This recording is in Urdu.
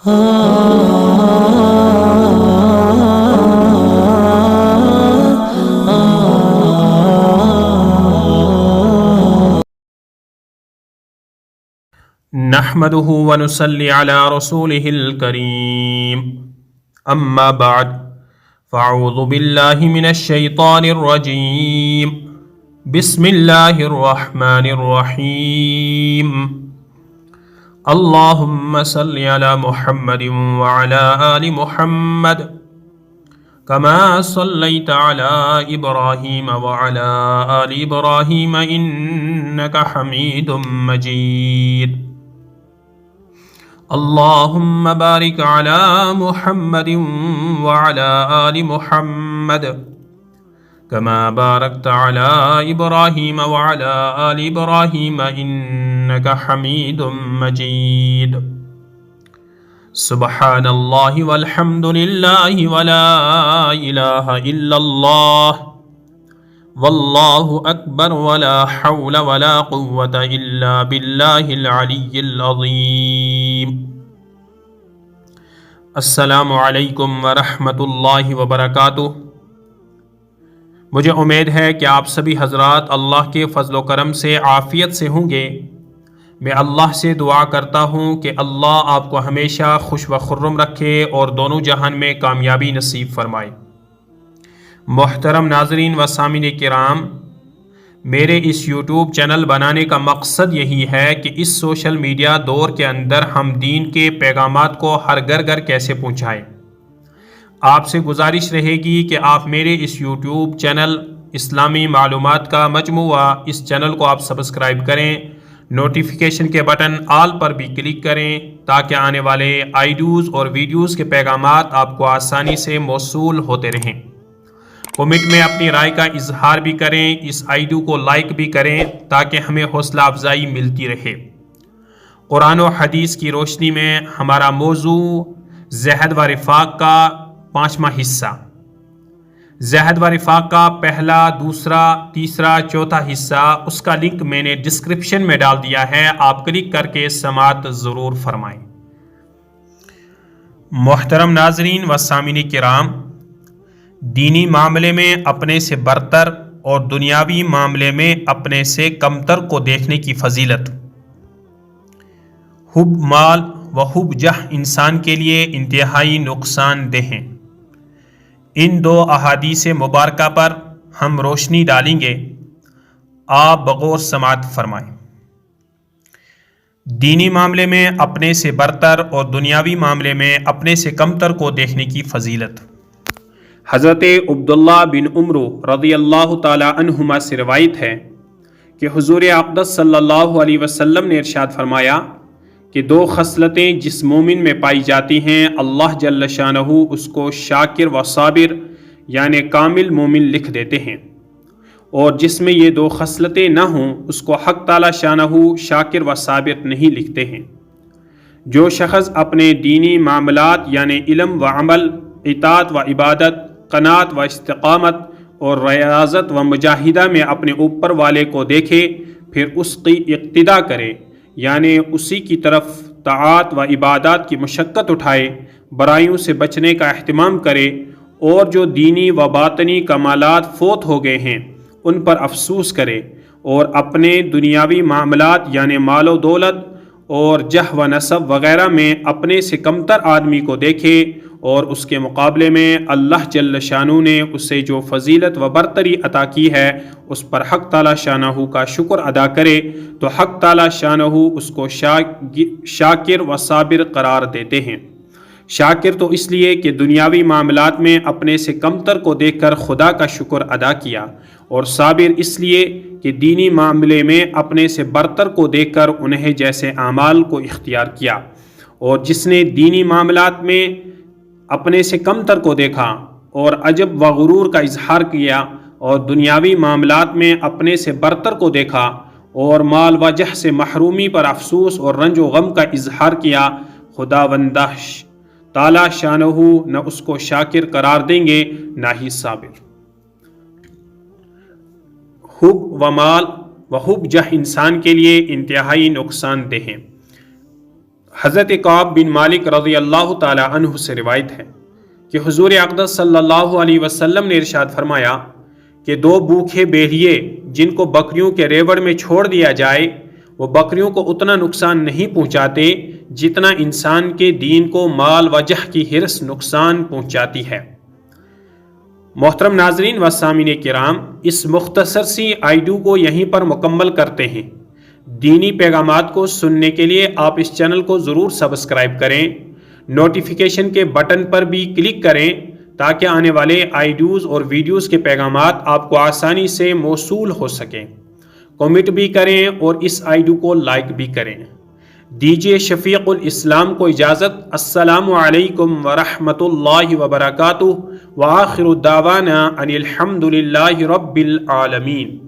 نحمده ونصلي على رسوله الكريم أما بعد فأعوذ بالله من الشيطان الرجيم بسم الله الرحمن الرحيم اللهم صل على محمد وعلى آل محمد كما صليت على إبراهيم وعلى آل إبراهيم إنك حميد مجيد اللهم بارك على محمد وعلى آل محمد كما باركت على إبراهيم وعلى آل إبراهيم إنك حميد مجيد سبحان الله والحمد لله ولا إله إلا الله والله أكبر ولا حول ولا قوة إلا بالله العلي العظيم السلام علیکم ورحمۃ اللہ وبرکاتہ۔ مجھے امید ہے کہ آپ سبھی حضرات اللہ کے فضل و کرم سے عافیت سے ہوں گے۔ میں اللہ سے دعا کرتا ہوں کہ اللہ آپ کو ہمیشہ خوش و خرم رکھے اور دونوں جہان میں کامیابی نصیب فرمائے۔ محترم ناظرین و سامعین کرام، میرے اس یوٹیوب چینل بنانے کا مقصد یہی ہے کہ اس سوشل میڈیا دور کے اندر ہم دین کے پیغامات کو ہر گھر گھر کیسے پہنچائیں۔ آپ سے گزارش رہے گی کہ آپ میرے اس یوٹیوب چینل اسلامی معلومات کا مجموعہ اس چینل کو آپ سبسکرائب کریں، نوٹیفیکیشن کے بٹن آل پر بھی کلک کریں تاکہ آنے والے آڈیوز اور ویڈیوز کے پیغامات آپ کو آسانی سے موصول ہوتے رہیں۔ کمنٹ میں اپنی رائے کا اظہار بھی کریں، اس ویڈیو کو لائک بھی کریں تاکہ ہمیں حوصلہ افزائی ملتی رہے۔ قرآن و حدیث کی روشنی میں ہمارا موضوع زہد و رفاق کا 5واں حصہ۔ زہد و رفاق کا پہلا، دوسرا، تیسرا، چوتھا حصہ، اس کا لنک میں نے ڈسکرپشن میں ڈال دیا ہے، آپ کلک کر کے سماعت ضرور فرمائیں۔ محترم ناظرین و سامعین کرام، دینی معاملے میں اپنے سے برتر اور دنیاوی معاملے میں اپنے سے کمتر کو دیکھنے کی فضیلت۔ حب مال و حب جہ انسان کے لیے انتہائی نقصان دہ ہیں۔ ان دو احادیث مبارکہ پر ہم روشنی ڈالیں گے، آپ بغور سماعت فرمائیں۔ دینی معاملے میں اپنے سے برتر اور دنیاوی معاملے میں اپنے سے کمتر کو دیکھنے کی فضیلت۔ حضرت عبداللہ بن عمر رضی اللہ تعالی عنہما سے روایت ہے کہ حضور اقدس صلی اللہ علیہ وسلم نے ارشاد فرمایا کہ دو خصلتیں جس مومن میں پائی جاتی ہیں اللہ جل شانہ اس کو شاکر و صابر یعنی کامل مومن لکھ دیتے ہیں، اور جس میں یہ دو خصلتیں نہ ہوں اس کو حق تعالی شانہ شاکر و صابر نہیں لکھتے ہیں۔ جو شخص اپنے دینی معاملات یعنی علم و عمل، اطاعت و عبادت، قناعت و استقامت اور ریاضت و مجاہدہ میں اپنے اوپر والے کو دیکھے، پھر اس کی اقتداء کرے یعنی اسی کی طرف طاعات و عبادات کی مشقت اٹھائے، برائیوں سے بچنے کا اہتمام کرے، اور جو دینی و باطنی کمالات فوت ہو گئے ہیں ان پر افسوس کرے، اور اپنے دنیاوی معاملات یعنی مال و دولت اور جہ و نسب وغیرہ میں اپنے سے کمتر آدمی کو دیکھے، اور اس کے مقابلے میں اللہ جل شانہ نے اسے جو فضیلت و برتری عطا کی ہے اس پر حق تعالی شانہ کا شکر ادا کرے، تو حق تعالی شانہ اس کو شاکر و صابر قرار دیتے ہیں۔ شاکر تو اس لیے کہ دنیاوی معاملات میں اپنے سے کمتر کو دیکھ کر خدا کا شکر ادا کیا، اور صابر اس لیے کہ دینی معاملے میں اپنے سے برتر کو دیکھ کر انہیں جیسے اعمال کو اختیار کیا۔ اور جس نے دینی معاملات میں اپنے سے کمتر کو دیکھا اور عجب و غرور کا اظہار کیا، اور دنیاوی معاملات میں اپنے سے برتر کو دیکھا اور مال و جہ سے محرومی پر افسوس اور رنج و غم کا اظہار کیا، خداوندہ تعالی شانہ نہ اس کو شاکر قرار دیں گے نہ ہی صابر۔ حب و مال و حب جہ انسان کے لیے انتہائی نقصان دہ ہیں۔ حضرت کعب بن مالک رضی اللہ تعالی عنہ سے روایت ہے کہ حضور اقدس صلی اللہ علیہ وسلم نے ارشاد فرمایا کہ دو بھوکے بھیڑیے جن کو بکریوں کے ریوڑ میں چھوڑ دیا جائے وہ بکریوں کو اتنا نقصان نہیں پہنچاتے جتنا انسان کے دین کو مال وجہ کی حرص نقصان پہنچاتی ہے۔ محترم ناظرین و سامعین کرام، اس مختصر سی آئیڈیو کو یہیں پر مکمل کرتے ہیں۔ دینی پیغامات کو سننے کے لیے آپ اس چینل کو ضرور سبسکرائب کریں، نوٹیفیکیشن کے بٹن پر بھی کلک کریں تاکہ آنے والے آئیڈیوز اور ویڈیوز کے پیغامات آپ کو آسانی سے موصول ہو سکیں۔ کمنٹ بھی کریں اور اس آئیڈیو کو لائک بھی کریں۔ دیجیے شفیق الاسلام کو اجازت۔ السلام علیکم ورحمۃ اللہ وبرکاتہ، وآخر دعوانا ان الحمد للہ رب العالمین۔